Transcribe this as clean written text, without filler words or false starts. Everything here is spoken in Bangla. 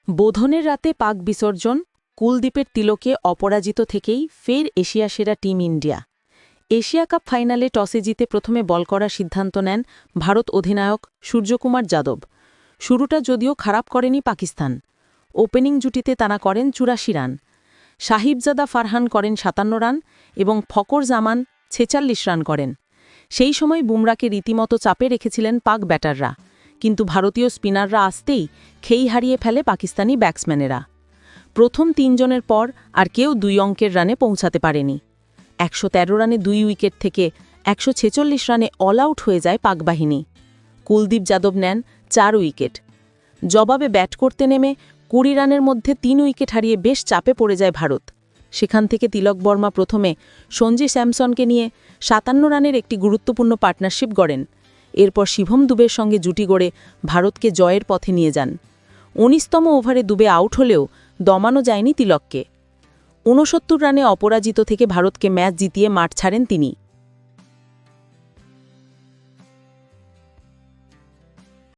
বোধনের রাতে পাক বিসর্জন, কুলদীপের তিলকে অপরাজিত থেকেই ফের এশিয়া সেরা টিম ইন্ডিয়া। এশিয়া কাপ ফাইনালে টসে জিতে প্রথমে বল করার সিদ্ধান্ত নেন ভারত অধিনায়ক সূর্যকুমার যাদব। শুরুটা যদিও খারাপ করেনি পাকিস্তান। ওপেনিং জুটিতে তারা করেন ৮৪ রান, সাহিবজাদা ফারহান করেন ৫৭ রান এবং ফকর জামান ৪৬ রান করেন। সেই সময় বুমরাকে রীতিমতো চাপে রেখেছিলেন পাক ব্যাটাররা, কিন্তু ভারতীয় স্পিনাররা আসতেই খেই হারিয়ে ফেলে পাকিস্তানি ব্যাটসম্যানেরা। প্রথম ৩ জনের পর আর কেউ ২ অঙ্কের রানে পৌঁছাতে পারেনি। ১১৩ রানে ২ উইকেট থেকে ১৪৬ রানে অল আউট হয়ে যায় পাক বাহিনী। কুলদীপ যাদব নেন ৪ উইকেট। জবাবে ব্যাট করতে নেমে ২০ রানের মধ্যে ৩ উইকেট হারিয়ে বেশ চাপে পড়ে যায় ভারত। সেখান থেকে তিলক বর্মা প্রথমে সঞ্জি স্যামসনকে নিয়ে ৫৭ রানের একটি গুরুত্বপূর্ণ পার্টনারশিপ গড়েন। এরপর শিভম দুবের সঙ্গে জুটি গড়ে ভারতকে জয়ের পথে নিয়ে যান। ১৯তম ওভারে দুবে আউট হলেও দমানো যায়নি তিলককে। ৬৯ রানে অপরাজিত থেকে ভারতকে ম্যাচ জিতিয়ে মাঠ ছাড়েন তিনি।